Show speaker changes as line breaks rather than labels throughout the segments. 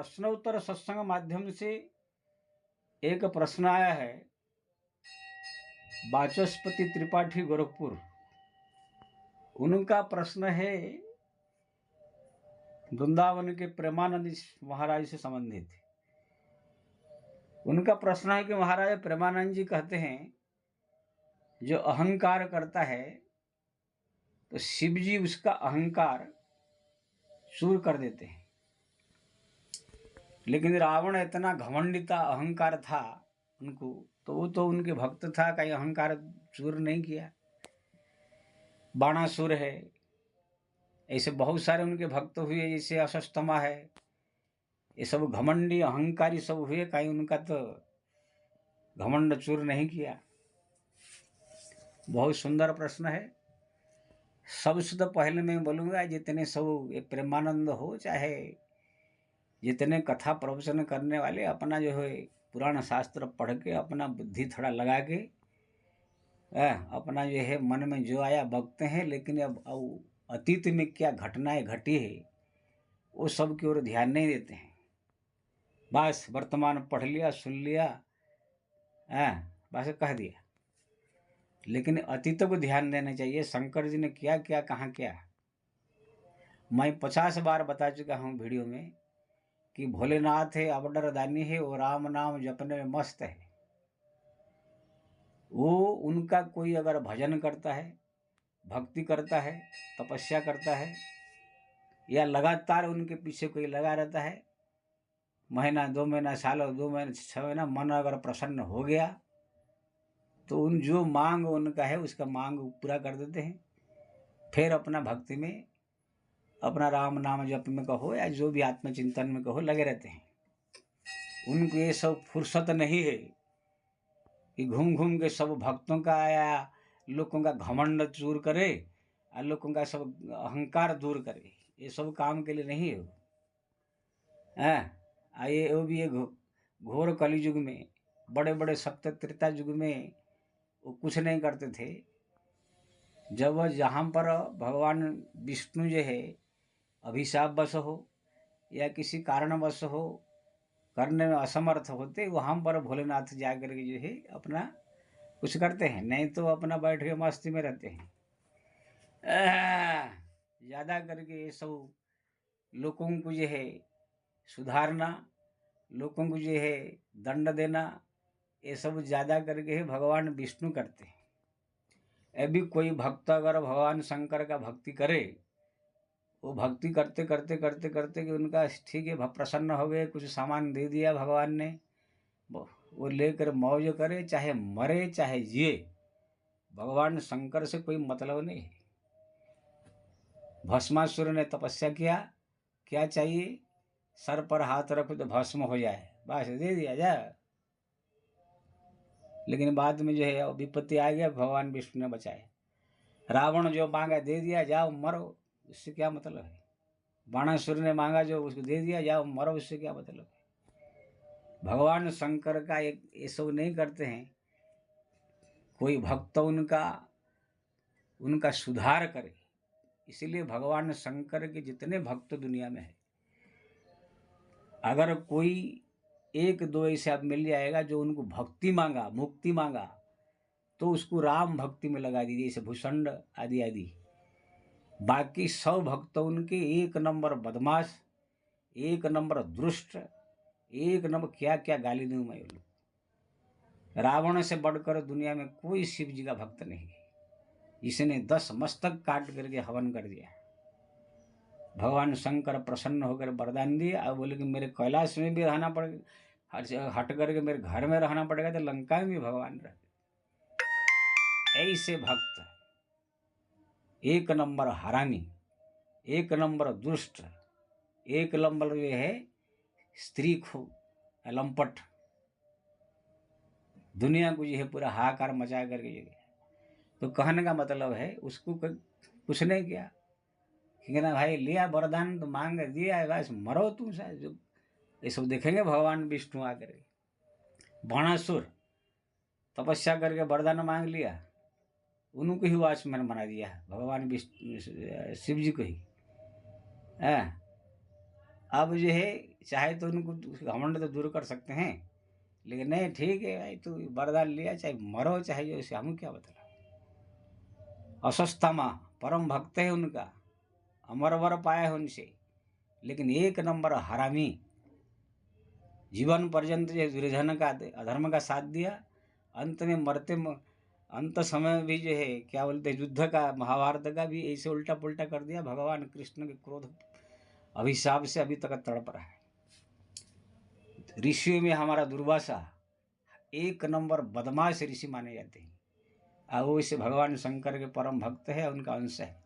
प्रश्नोत्तर सत्संग माध्यम से एक प्रश्न आया है। वाचस्पति त्रिपाठी गोरखपुर, उनका प्रश्न है वृंदावन के प्रेमानंद महाराज से संबंधित। उनका प्रश्न है कि महाराज प्रेमानंद जी कहते हैं जो अहंकार करता है तो शिव जी उसका अहंकार चूर कर देते हैं, लेकिन रावण इतना घमंडिता अहंकार था उनको, तो वो तो उनके भक्त था, कहीं अहंकार चूर नहीं किया। बाणासुर है, ऐसे बहुत सारे उनके भक्त हुए, जैसे अश्वत्थामा है, ये सब घमंडी अहंकारी सब हुए, कहीं उनका तो घमंड चूर नहीं किया। बहुत सुंदर प्रश्न है। सबसे तो पहले मैं बोलूँगा जितने सब ये प्रेमानंद हो, चाहे जितने कथा प्रवचन करने वाले, अपना जो है पुराण शास्त्र पढ़ के अपना बुद्धि थोड़ा लगा के अपना जो है मन में जो आया बकते हैं, लेकिन अब अतीत में क्या घटनाएं घटी है वो सब की ओर ध्यान नहीं देते हैं। बस वर्तमान पढ़ लिया, सुन लिया, बस कह दिया, लेकिन अतीत को ध्यान देना चाहिए। शंकर जी ने क्या क्या कहाँ क्या। मैं 50 बार बता चुका हूँ वीडियो में कि भोलेनाथ है, अबडर दानी है, वो राम नाम जपने में मस्त है। वो उनका कोई अगर भजन करता है, भक्ति करता है, तपस्या करता है, या लगातार उनके पीछे कोई लगा रहता है, महीना 2 महीना, साल 2 महीने 6 महीना, मन अगर प्रसन्न हो गया तो उन जो मांग उनका है उसका मांग पूरा कर देते हैं। फिर अपना भक्ति में, अपना राम नाम जप में कहो या जो भी आत्मचिंतन में कहो, लगे रहते हैं। उनको ये सब फुर्सत नहीं है कि घूम घूम के सब भक्तों का या लोगों का घमंड दूर करे और लोगों का सब अहंकार दूर करे। ये सब काम के लिए नहीं है। ये वो भी ये घोर कलि युग में, बड़े बड़े सत्य त्रेता युग में वो कुछ नहीं करते थे। जब जहाँ पर भगवान विष्णु जो है अभिशाप वश हो या किसी कारणवश हो, करने में असमर्थ होते, वहाँ पर भोलेनाथ जा कर के जो है अपना कुछ करते हैं, नहीं तो अपना बैठ के मस्ती में रहते हैं। ज़्यादा करके ये सब लोगों को जो है सुधारना, लोगों को जो है दंड देना, ये सब ज़्यादा करके है भगवान विष्णु करते हैं। अभी कोई भक्त अगर भगवान शंकर का भक्ति करे, वो भक्ति करते करते करते करते कि उनका ठीक है प्रसन्न हो गए, कुछ सामान दे दिया भगवान ने, वो लेकर मौज करे, चाहे मरे चाहे जिए, भगवान शंकर से कोई मतलब नहीं है। भस्मासुर ने तपस्या किया, क्या चाहिए, सर पर हाथ रखो तो भस्म हो जाए, बस दे दिया जाए। लेकिन बाद में जो है विपत्ति आ गया, भगवान विष्णु ने बचाए। रावण जो मांगा दे दिया, जाओ मरो, उससे क्या मतलब है। बाणासुर ने मांगा जो, उसको दे दिया, जाओ मरो, उससे क्या मतलब है। भगवान शंकर का एक ये सब नहीं करते हैं। कोई भक्त उनका सुधार करे, इसलिए भगवान शंकर के जितने भक्त दुनिया में है, अगर कोई 1-2 ऐसे आप मिल जाएगा जो उनको भक्ति मांगा, मुक्ति मांगा, तो उसको राम भक्ति में लगा दीजिए, जैसे भूषण आदि आदि। बाकी 100 भक्त उनके 1 नंबर बदमाश, 1 नंबर दुष्ट, 1 नंबर क्या क्या गाली दूँ मैं। रावण से बढ़कर दुनिया में कोई शिव जी का भक्त नहीं है। इसने 10 मस्तक काट करके हवन कर दिया। भगवान शंकर प्रसन्न होकर वरदान दिए और बोले कि मेरे कैलाश में भी रहना पड़ेगा, हट करके मेरे घर में रहना पड़ेगा, तो लंका में भी भगवान रहे। ऐसे भक्त 1 नंबर हरामी, 1 नंबर दुष्ट, 1 नंबर जो है स्त्री खो लंपट, दुनिया को जो है पूरा हाहाकार मचा करके जो गया। तो कहने का मतलब है उसको कुछ नहीं किया, ठीक है ना भाई, लिया वरदान तो मांग दिया, बस मरो तुम शायद। जो ये सब देखेंगे भगवान विष्णु आकर। बाणासुर तपस्या करके वरदान मांग लिया, उनको ही वॉचमैन बना दिया भगवान विष्णु, शिव जी को ही। अब जो है चाहे तो उनको घमंड तो दूर कर सकते हैं, लेकिन नहीं ठीक है भाई, तू वरदान लिया चाहे मरो चाहे जो, इसे हम क्या बतला। अस्वस्थमा परम भक्त है उनका, अमर वर पाया है उनसे, लेकिन एक नंबर हरामी, जीवन पर्यंत जो दुर्योधन का अधर्म का साथ दिया, अंत में अंत समय भी जो है क्या बोलते हैं, युद्ध का महाभारत का भी ऐसे उल्टा पुल्टा कर दिया। भगवान कृष्ण के क्रोध अभिशाप से अभी तक तड़प रहा है। ऋषियों में हमारा दुर्वासा एक नंबर बदमाश ऋषि माने जाते हैं, और वो इसे भगवान शंकर के परम भक्त है, उनका अंश है।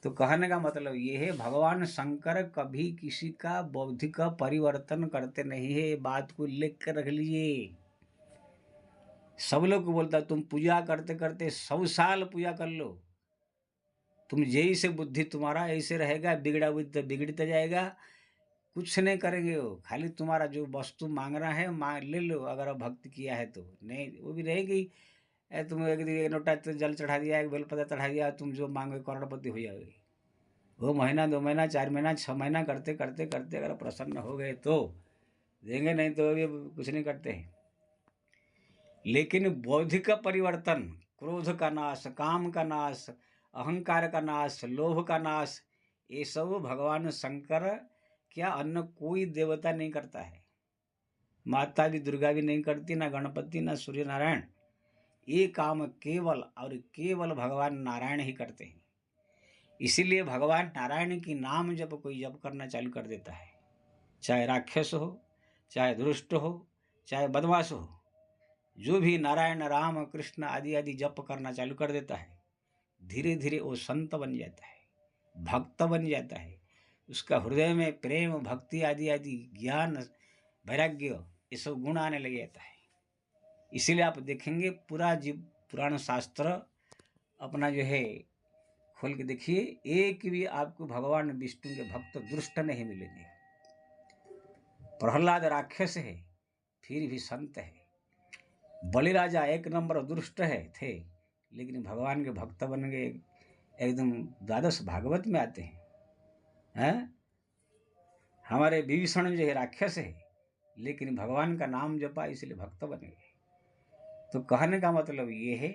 तो कहने का मतलब ये है, भगवान शंकर कभी किसी का बौद्धिक परिवर्तन करते नहीं है, ये बात को लिख कर रख लीजिए। सब लोग को बोलता तुम पूजा करते करते 100 साल पूजा कर लो, तुम जैसे बुद्धि तुम्हारा ऐसे रहेगा, बिगड़ा बुद्धि बिगड़ता जाएगा, कुछ नहीं करेंगे वो, खाली तुम्हारा जो वस्तु मांगना है मांग ले लो, अगर भक्ति किया है तो। नहीं वो भी रहेगी, तुम एक दिन एक लोटा तो जल चढ़ा दिया, एक बेलपत्र चढ़ा दिया, तुम जो मांगो करोड़पति हो जाओगे। वो महीना 2 महीना 4 महीना 6 महीना करते करते करते अगर प्रसन्न हो गए तो देंगे, नहीं तो ये कुछ नहीं करते हैं। लेकिन बौद्धिक परिवर्तन, क्रोध का नाश, काम का नाश, अहंकार का नाश, लोभ का नाश, ये सब भगवान शंकर क्या अन्य कोई देवता नहीं करता है। माता भी दुर्गा भी नहीं करती, ना गणपति ना सूर्य नारायण। ये काम केवल और केवल भगवान नारायण ही करते हैं। इसीलिए भगवान नारायण की नाम जब कोई जप करना चालू कर देता है, चाहे राक्षस हो, चाहे दुष्ट हो, चाहे बदमाश हो, जो भी नारायण राम कृष्ण आदि आदि जप करना चालू कर देता है, धीरे धीरे वो संत बन जाता है, भक्त बन जाता है। उसका हृदय में प्रेम भक्ति आदि आदि ज्ञान वैराग्य ये सब गुण आने लग जाता है। इसीलिए आप देखेंगे पूरा जीव पुराण शास्त्र अपना जो है खोल के देखिए, एक भी आपको भगवान विष्णु के भक्त दुष्ट नहीं मिलेंगे। प्रहलाद राक्षस है फिर भी संत है, बलिराजा एक नंबर दुष्ट है थे, लेकिन भगवान के भक्त बन गए, एकदम द्वादश भागवत में आते हैं। हमारे विभीषण जो है राक्षस है, लेकिन भगवान का नाम जपा इसलिए भक्त बन गए। तो कहने का मतलब ये है,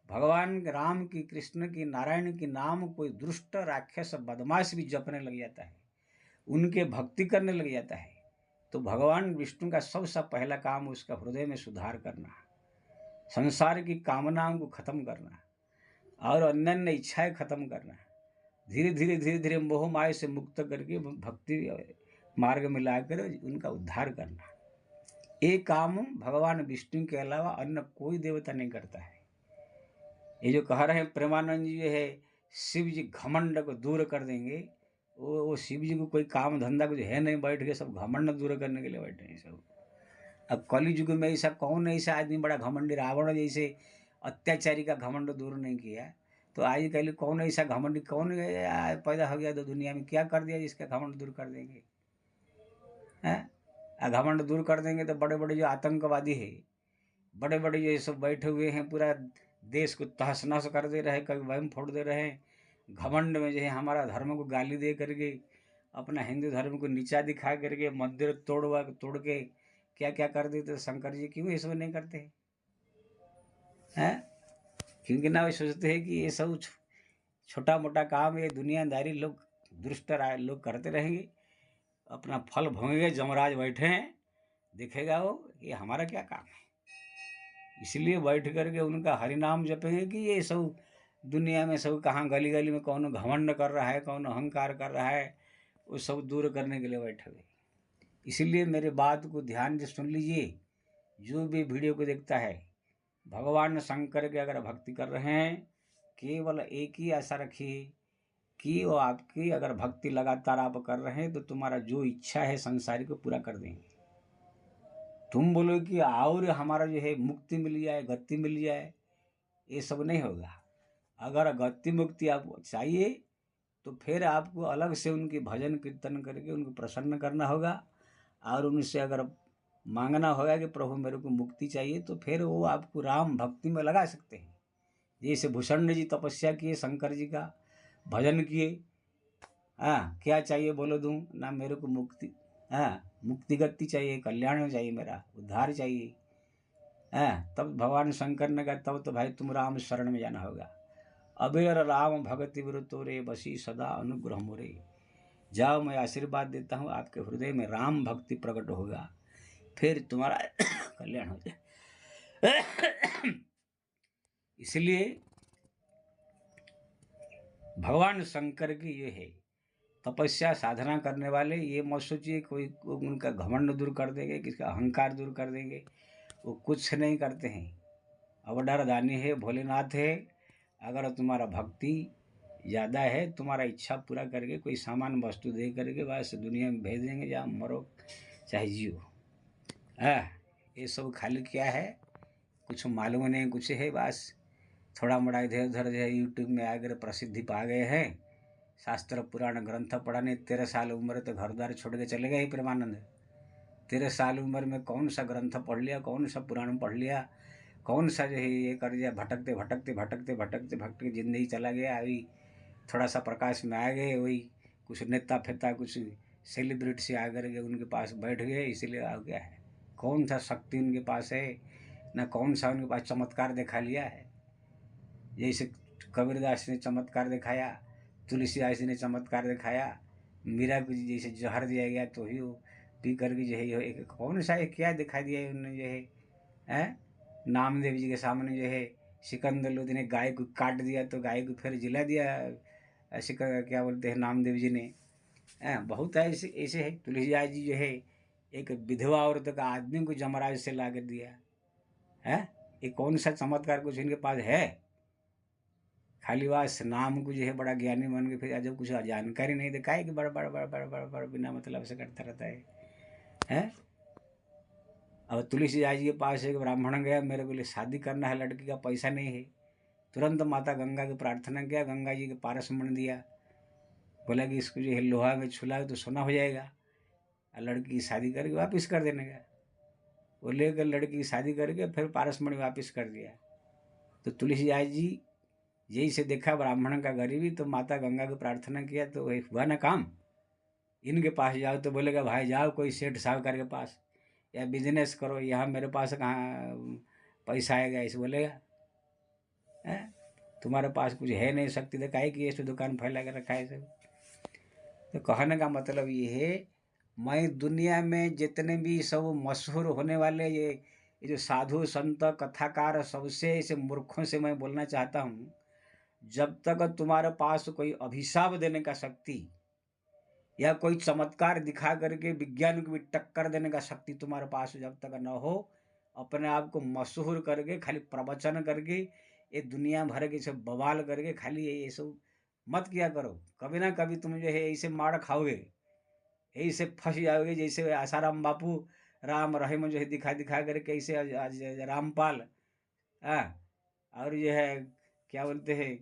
भगवान राम की, कृष्ण की, नारायण की नाम कोई दुष्ट राक्षस बदमाश भी जपने लग जाता है, उनके भक्ति करने लग जाता है, तो भगवान विष्णु का सबसे पहला काम उसका हृदय में सुधार करना, संसार की कामनाओं को खत्म करना और अन्य इच्छाएं खत्म करना, धीरे धीरे धीरे धीरे मोह माया से मुक्त करके भक्ति मार्ग में लाकर उनका उद्धार करना। ये काम भगवान विष्णु के अलावा अन्य कोई देवता नहीं करता है। ये जो कह रहे हैं प्रेमानंद जी है, शिव जी घमंड को दूर कर देंगे, वो शिव जी को कोई काम धंधा कुछ है नहीं, बैठ के सब घमंड दूर करने के लिए बैठे हैं सब। अब कलि युग में ऐसा कौन ऐसा आदमी बड़ा घमंडी, रावण जैसे अत्याचारी का घमंड दूर नहीं किया, तो आजकल कौन ऐसा घमंडी कौन पैदा हो गया तो दुनिया में क्या कर दिया जिसका घमंड दूर कर देंगे हैं। घमंड दूर कर देंगे तो बड़े बड़े जो आतंकवादी है, बड़े बड़े ये सब बैठे हुए हैं, पूरा देश को तहस नहस कर दे रहे हैं, कभी बम फोड़ दे रहे हैं, घमंड में जो है हमारा धर्म को गाली दे करके, अपना हिंदू धर्म को नीचा दिखा करके, मंदिर तोड़ के क्या क्या कर देते। शंकर जी क्यों ये सब नहीं करते हैं? क्योंकि ना वे सोचते हैं कि ये सब छोटा मोटा काम, ये दुनियादारी लोग दुष्ट लोग करते रहेंगे, अपना फल भोगेंगे, जमराज बैठे हैं, दिखेगा वो, ये हमारा क्या काम है। इसलिए बैठ करके उनका हरि नाम जपेंगे कि ये सब दुनिया में सब कहाँ गली गली में कौन घमंड कर रहा है, कौन अहंकार कर रहा है, वो सब दूर करने के लिए बैठे हुए। इसीलिए मेरे बात को ध्यान से सुन लीजिए, जो भी वीडियो को देखता है, भगवान शंकर के अगर भक्ति कर रहे हैं, केवल एक ही आशा रखिए कि वो आपकी अगर भक्ति लगातार आप कर रहे हैं तो तुम्हारा जो इच्छा है संसारी को पूरा कर देंगे। तुम बोलो कि और हमारा जो है मुक्ति मिल जाए, गति मिल जाए, ये सब नहीं होगा। अगर गति मुक्ति आपको चाहिए तो फिर आपको अलग से उनकी भजन कीर्तन करके उनको प्रसन्न करना होगा, और उनसे अगर मांगना होगा कि प्रभु मेरे को मुक्ति चाहिए, तो फिर वो आपको राम भक्ति में लगा सकते हैं। जैसे भूषण जी तपस्या किए, शंकर जी का भजन किए, हाँ, क्या चाहिए बोलो दूँ ना, मेरे को मुक्ति, हाँ मुक्ति गति चाहिए, कल्याण चाहिए, मेरा उद्धार चाहिए। हाँ, तब भगवान शंकर ने कहा तब तो भाई तुम राम शरण में जाना होगा। अबेर राम भगति विरु तोरे, बसी सदा अनुग्रह मोरे। जाओ, मैं आशीर्वाद देता हूँ, आपके हृदय में राम भक्ति प्रकट होगा, फिर तुम्हारा कल्याण हो जाए। इसलिए भगवान शंकर की ये है तपस्या, साधना करने वाले ये मत सोचिए कोई उनका घमंड दूर कर देंगे, किसका अहंकार दूर कर देंगे, वो कुछ नहीं करते हैं। अवतार दानी है, भोलेनाथ है। अगर तुम्हारा भक्ति ज़्यादा है, तुम्हारा इच्छा पूरा करके कोई सामान वस्तु दे करके बस दुनिया में भेज देंगे, जहाँ मरो चाहे जियो। हाँ, ये सब खाली क्या है, कुछ मालूम नहीं, कुछ है बस थोड़ा मोड़ा इधर उधर जो है यूट्यूब में आ गए, प्रसिद्धि पा गए हैं, शास्त्र पुराण ग्रंथ पढ़ाने। 13 साल उम्र तो घर द्वार छोड़ के चले गए ही प्रेमानंद। 13 साल उम्र में कौन सा ग्रंथ पढ़ लिया, कौन सा पुराण पढ़ लिया, कौन सा जो है ये कर दिया, भटकते भटकते भटकते भटकते भटकते जिंदगी चला गया। अभी थोड़ा सा प्रकाश में आ गए, वही कुछ नेता फेता कुछ सेलिब्रिटी से आकर के उनके पास बैठ गए, इसीलिए आ गया है। कौन सा शक्ति उनके पास है, न कौन सा उनके पास चमत्कार दिखा लिया है। जैसे कबीरदास ने चमत्कार दिखाया, तुलसीदास ने चमत्कार दिखाया, मीरा को जैसे जहर दिया गया तो ही वो पी करके जो है एक कौन सा है क्या दिखा दिया है उन्होंने जो है। नामदेव जी के सामने जो है सिकंदर लोधी ने गाय को काट दिया तो गाय को फिर जिला दिया, क्या बोलते हैं नामदेव जी ने। बहुत ऐसे ऐसे है। तुलसीदास जी जो है एक विधवा औरत का आदमी को जमराज से ला कर दिया है। ये कौन सा चमत्कार कुछ इनके पास है। खाली वास नाम को जो है बड़ा ज्ञानी बन के फिर जब कुछ जानकारी नहीं दिखाए कि बड़ा बड़ा बड़ा बड़ा बड़ा बड़ा बिना मतलब से करता रहता है। अब तुलसीदास जी के पास एक ब्राह्मण गया, मेरे को लिए शादी करना है, लड़की का पैसा नहीं है। तुरंत माता गंगा की प्रार्थना किया, गंगा जी के पारस मण दिया, बोला कि इसको जो है लोहा में छुला तो सोना हो जाएगा, और लड़की की शादी करके वापस कर देने का। वो लेकर लड़की की शादी करके फिर पारस मणि वापस कर दिया। तो तुलसीदास जी यही से देखा ब्राह्मण का गरीबी, तो माता गंगा की प्रार्थना किया तो वही हुआ ना काम। इनके पास जाओ तो बोलेगा भाई जाओ कोई सेठ साहूकार के पास या बिजनेस करो, यहाँ मेरे पास कहाँ पैसा आएगा, ऐसे बोलेगा। है तुम्हारे पास कुछ है नहीं, शक्ति तो काहे कि ऐसे दुकान फैला कर रखा है सब। तो कहने का मतलब ये है, मैं दुनिया में जितने भी सब मशहूर होने वाले ये जो साधु संत कथाकार सबसे ऐसे मूर्खों से मैं बोलना चाहता हूँ, जब तक तुम्हारे पास कोई अभिशाप देने का शक्ति या कोई चमत्कार दिखा करके विज्ञान को भी टक्कर देने का शक्ति तुम्हारे पास जब तक न हो, अपने आप को मशहूर करके खाली प्रवचन करके ये दुनिया भर के सब बवाल करके खाली ये सब मत किया करो। कभी ना कभी तुम जो है ऐसे मार खाओगे, यही से फंस जाओगे, जैसे आसाराम बापू राम रहीम जो है दिखा दिखा करके ऐसे रामपाल। हाँ, और ये है क्या बोलते हैं,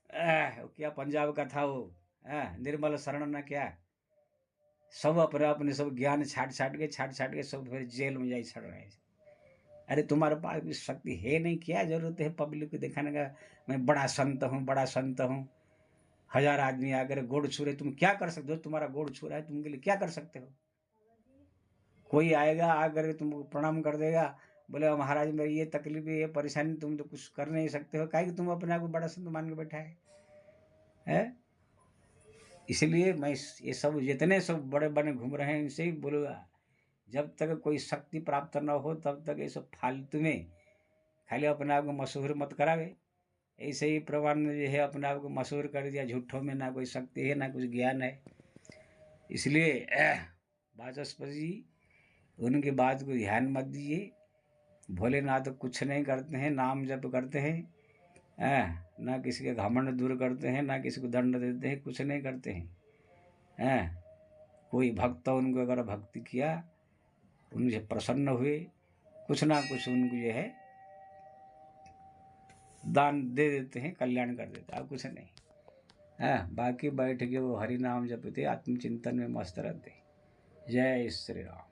क्या पंजाब का था वो, निर्मल शरण ना क्या, सब अपने अपने सब ज्ञान छाट छाट के सब फिर जेल में जाए छड़ रहे हैं। अरे तुम्हारे पास भी शक्ति है नहीं, क्या जरूरत है पब्लिक को दिखाने का, मैं बड़ा संत हूँ बड़ा संत हूँ। 1000 आदमी आकर गोड़ छू रहे, तुम क्या कर सकते हो, तुम्हारा गोड़ छू रहा है, तुम के लिए क्या कर सकते हो। कोई आएगा आकर तुमको प्रणाम कर देगा, बोले महाराज मेरी ये तकलीफ है ये परेशानी, तुम तो कुछ कर नहीं सकते हो, काहे कि तुम अपने आप को बड़ा संत मान के बैठा है। इसलिए मैं ये सब जितने सब बड़े बड़े घूम रहे हैं इनसे ही बोलूँगा, जब तक कोई शक्ति प्राप्त न हो तब तक ये सब फालतू में खाली अपने आप को मशहूर मत करावे। ऐसे ही प्रमाण ने जो है अपने आप को मशहूर कर दिया झूठों में, ना कोई शक्ति है ना कुछ ज्ञान है। इसलिए वाचस्पति जी उनकी बात को ध्यान मत दीजिए। भोलेनाथ कुछ नहीं करते हैं, नाम जप करते हैं, ना किसी के घमंड दूर करते हैं, ना किसी को दंड देते हैं, कुछ नहीं करते हैं। कोई भक्त उनको अगर भक्ति किया, उनसे प्रसन्न हुए, कुछ ना कुछ उनको जो है दान दे देते हैं, कल्याण कर देते हैं, और कुछ नहीं। बाकी बैठ के वो हरि नाम जपते आत्मचिंतन में मस्त रहते। जय श्री राम।